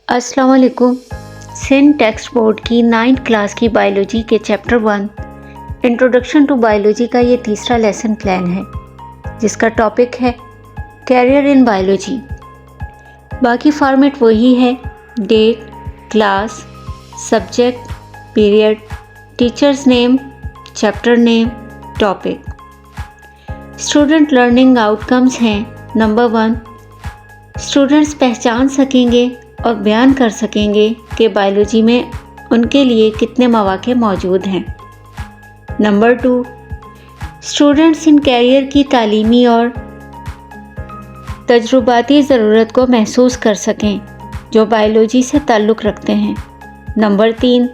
अस्सलाम वालेकुम। Sindh text board की 9th क्लास की बायोलॉजी के चैप्टर 1 इंट्रोडक्शन टू बायोलॉजी का ये तीसरा लेसन प्लान है, जिसका टॉपिक है कैरियर इन बायोलॉजी। बाकी फॉर्मेट वही है: date, class, subject, period, teachers name, chapter name, topic. Student learning outcomes हैं: नंबर 1, स्टूडेंट्स पहचान सकेंगे और बयान कर सकेंगे कि बायोलॉजी में उनके लिए कितने मौक़े मौजूद हैं। नंबर 2, स्टूडेंट्स इन कैरियर की तालीमी और तजुर्बाती ज़रूरत को महसूस कर सकें जो बायोलॉजी से ताल्लुक़ रखते हैं। नंबर 3,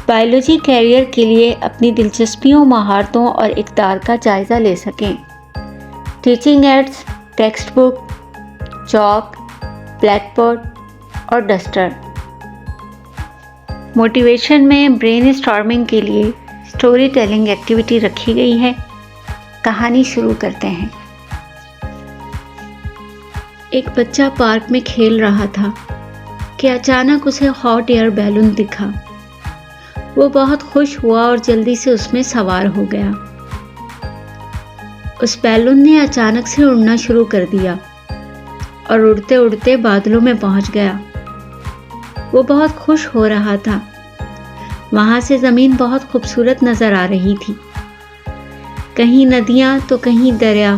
बायोलॉजी कैरियर के लिए अपनी दिलचस्पियों, महारतों और इक़्तिदार का जायज़ा ले सकें। Teaching ads, text book, chalk, black board और डस्टर। मोटिवेशन में ब्रेन स्टॉर्मिंग के लिए स्टोरी टेलिंग एक्टिविटी रखी गई है। कहानी शुरू करते हैं। एक बच्चा पार्क में खेल रहा था कि अचानक उसे हॉट एयर बैलून दिखा। वो बहुत खुश हुआ और जल्दी से उसमें सवार हो गया। उस बैलून ने अचानक से उड़ना शुरू कर दिया और उड़ते उड़ते बादलों में पहुंच गया। वो बहुत खुश हो रहा था। वहां से ज़मीन बहुत खूबसूरत नज़र आ रही थी, कहीं नदियाँ तो कहीं दरिया।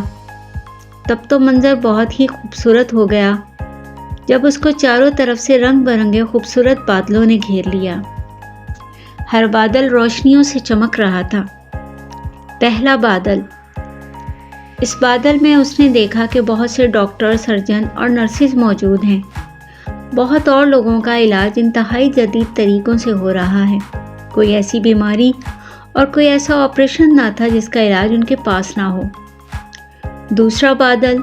तब तो मंजर बहुत ही खूबसूरत हो गया जब उसको चारों तरफ से रंग बिरंगे खूबसूरत बादलों ने घेर लिया। हर बादल रोशनियों से चमक रहा था। पहला बादल। इस बादल में उसने देखा कि बहुत से डॉक्टर, सर्जन और नर्सेज मौजूद हैं। बहुत और लोगों का इलाज इंतहाई जदीद तरीक़ों से हो रहा है। कोई ऐसी बीमारी और कोई ऐसा ऑपरेशन ना था जिसका इलाज उनके पास ना हो। दूसरा बादल।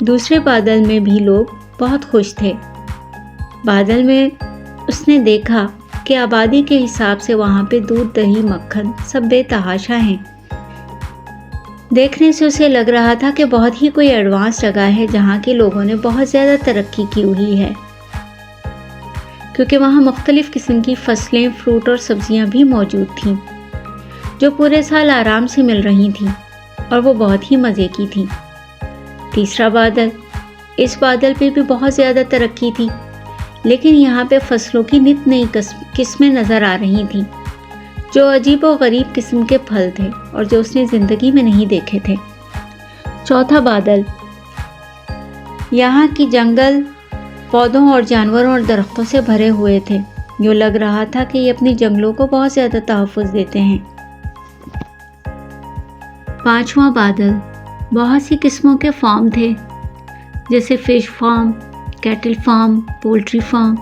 दूसरे बादल में भी लोग बहुत खुश थे। बादल में उसने देखा कि आबादी के हिसाब से वहाँ पे दूध, दही, मक्खन सब बेतहाशा हैं। देखने से उसे लग रहा था कि बहुत ही कोई एडवांस जगह है जहाँ के लोगों ने बहुत ज़्यादा तरक्की की हुई है, क्योंकि वहाँ मुख्तलिफ़ किस्म की फसलें, फ्रूट और सब्जियाँ भी मौजूद थीं जो पूरे साल आराम से मिल रही थीं और वो बहुत ही मज़े की थीं। तीसरा बादल। इस बादल पे भी बहुत ज़्यादा तरक्की थी, लेकिन यहाँ पे फसलों की नित नई किस्में नज़र आ रही थीं जो अजीब व गरीब किस्म के फल थे और जो उसने ज़िंदगी में नहीं देखे थे। चौथा बादल। यहाँ की जंगल पौधों और जानवरों और दरख्तों से भरे हुए थे। यूँ लग रहा था कि ये अपने जंगलों को बहुत ज़्यादा तहफ़्फ़ुज़ देते हैं। पांचवा बादल। बहुत सी किस्मों के फार्म थे, जैसे fish farm, cattle farm, poultry farm,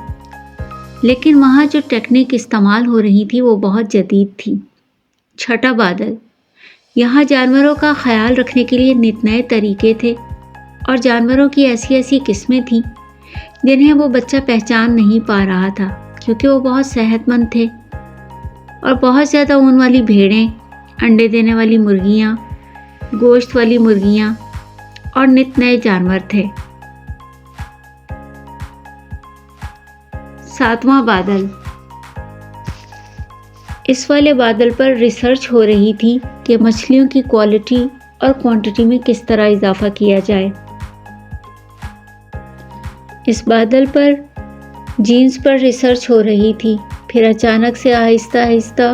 लेकिन वहाँ जो टेक्निक इस्तेमाल हो रही थी वो बहुत जदीद थी। छठा बादल। यहाँ जानवरों का ख्याल रखने के लिए नित नए तरीके थे और जानवरों की ऐसी ऐसी किस्में थीं जिन्हें वो बच्चा पहचान नहीं पा रहा था, क्योंकि वो बहुत सेहतमंद थे। और बहुत ज़्यादा ऊन वाली भेड़ें, अंडे देने वाली मुर्गियाँ, गोश्त वाली मुर्गियाँ और नित नए जानवर थे। सातवां बादल। इस वाले बादल पर रिसर्च हो रही थी कि मछलियों की क्वालिटी और क्वांटिटी में किस तरह इजाफा किया जाए। इस बादल पर जीन्स पर रिसर्च हो रही थी। फिर अचानक से आहिस्ता आहिस्ता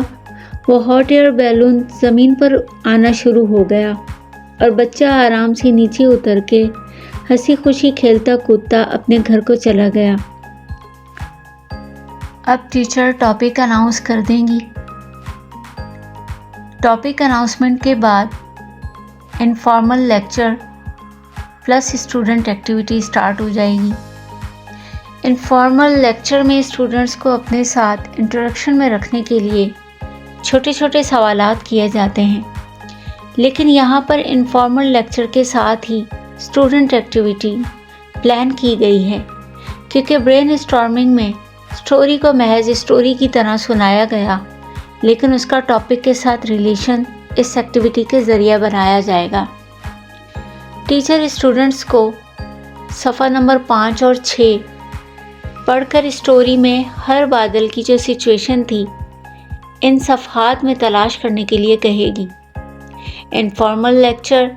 वो हॉट एयर बैलून ज़मीन पर आना शुरू हो गया और बच्चा आराम से नीचे उतर के हंसी खुशी खेलता कूदता अपने घर को चला गया। अब टीचर टॉपिक अनाउंस कर देंगी। टॉपिक अनाउंसमेंट के बाद informal lecture plus student activity start हो जाएगी। इनफॉर्मल लेक्चर में स्टूडेंट्स को अपने साथ इंट्रोडक्शन में रखने के लिए छोटे छोटे सवालात किए जाते हैं, लेकिन यहाँ पर इनफॉर्मल लेक्चर के साथ ही स्टूडेंट एक्टिविटी प्लान की गई है, क्योंकि ब्रेन स्टॉर्मिंग में स्टोरी को महज स्टोरी की तरह सुनाया गया, लेकिन उसका टॉपिक के साथ रिलेशन इस एक्टिविटी के ज़रिए बनाया जाएगा। टीचर स्टूडेंट्स को सफ़ा नंबर 5 और 6 پڑھ کر اسٹوری میں ہر بادل کی جو سچویشن تھی ان صفحات میں تلاش کرنے کے لیے کہے گی۔ انفارمل لیکچر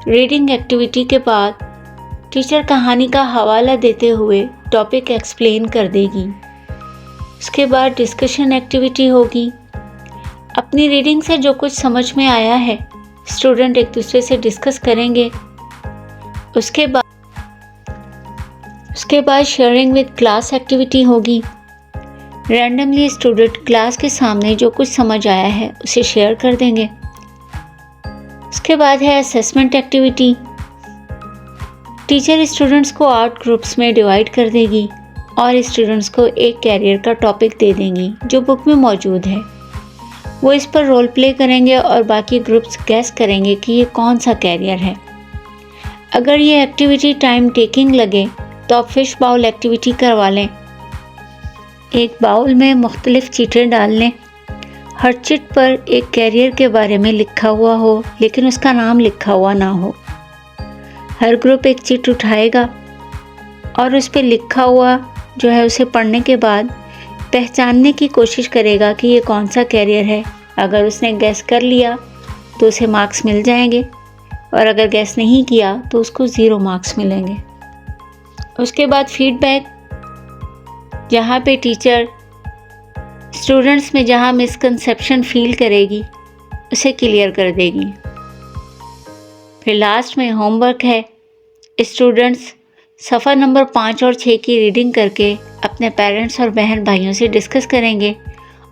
ریڈنگ ایکٹیویٹی کے بعد ٹیچر کہانی کا حوالہ دیتے ہوئے ٹاپک ایکسپلین کر دے گی۔ اس کے بعد ڈسکشن ایکٹیویٹی ہوگی۔ اپنی ریڈنگ سے جو کچھ سمجھ میں آیا ہے اسٹوڈنٹ ایک دوسرے سے ڈسکس کریں گے۔ اس کے بعد شیئرنگ وتھ کلاس ایکٹیویٹی ہوگی۔ رینڈملی اسٹوڈنٹ کلاس کے سامنے جو کچھ سمجھ آیا ہے اسے شیئر کر دیں گے۔ اس کے بعد ہے اسیسمنٹ ایکٹیویٹی۔ ٹیچر اسٹوڈنٹس کو 8 گروپس میں ڈیوائیڈ کر دے گی اور اسٹوڈنٹس کو ایک کیریئر کا ٹاپک دے دیں گی جو بک میں موجود ہے۔ وہ اس پر رول پلے کریں گے اور باقی گروپس گیس کریں گے کہ یہ کون سا کیریئر ہے۔ اگر یہ ایکٹیویٹی ٹائم ٹیکنگ لگے تو آپ فش باؤل ایکٹیویٹی کروا لیں۔ ایک باؤل میں مختلف چیٹیں ڈال لیں۔ ہر چٹ پر ایک کیریئر کے بارے میں لکھا ہوا ہو لیکن اس کا نام لکھا ہوا نہ ہو۔ ہر گروپ ایک چٹ اٹھائے گا اور اس پہ لکھا ہوا جو ہے اسے پڑھنے کے بعد پہچاننے کی کوشش کرے گا کہ یہ کون سا کیریئر ہے۔ اگر اس نے گیس کر لیا تو اسے مارکس مل جائیں گے اور اگر گیس نہیں کیا تو اس کو 0 مارکس ملیں گے۔ اس کے بعد فیڈ بیک، جہاں پہ ٹیچر اسٹوڈنٹس میں جہاں مسکنسیپشن فیل کرے گی اسے کلیئر کر دے گی۔ پھر لاسٹ میں ہوم ورک ہے۔ اسٹوڈنٹس صفحہ نمبر 5 اور 6 کی ریڈنگ کر کے اپنے پیرنٹس اور بہن بھائیوں سے ڈسکس کریں گے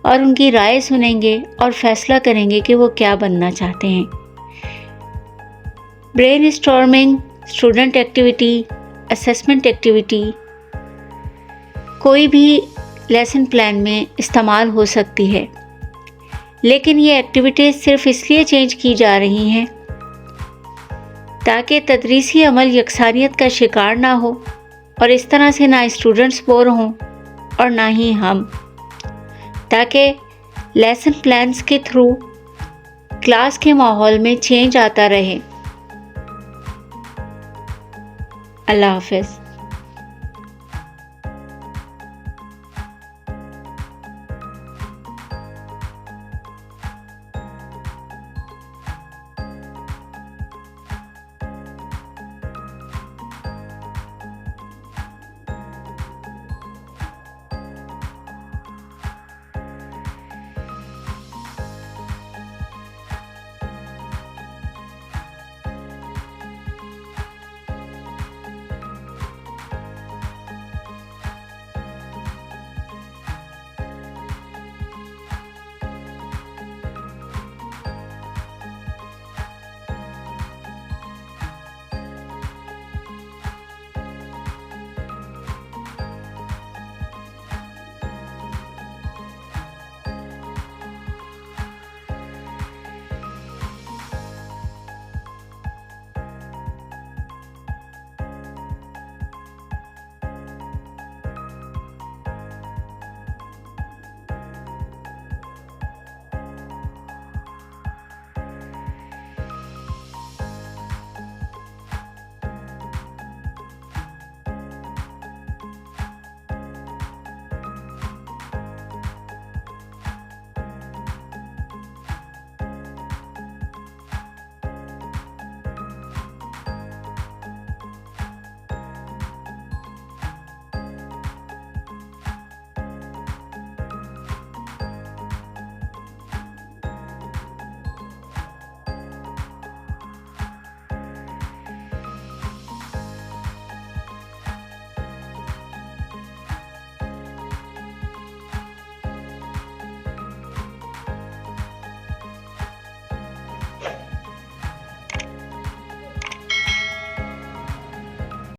اور ان کی رائے سنیں گے اور فیصلہ کریں گے کہ وہ کیا بننا چاہتے ہیں۔ Brain storming, student activity, assessment activity کوئی بھی لیسن پلان میں استعمال ہو سکتی ہے، لیکن یہ ایکٹیویٹیز صرف اس لیے چینج کی جا رہی ہیں تاکہ تدریسی عمل یکسانیت کا شکار نہ ہو اور اس طرح سے نہ اسٹوڈنٹس بور ہوں اور نہ ہی ہم، تاکہ لیسن پلانز کے تھرو کلاس کے ماحول میں چینج آتا رہے۔ اللہ حافظ۔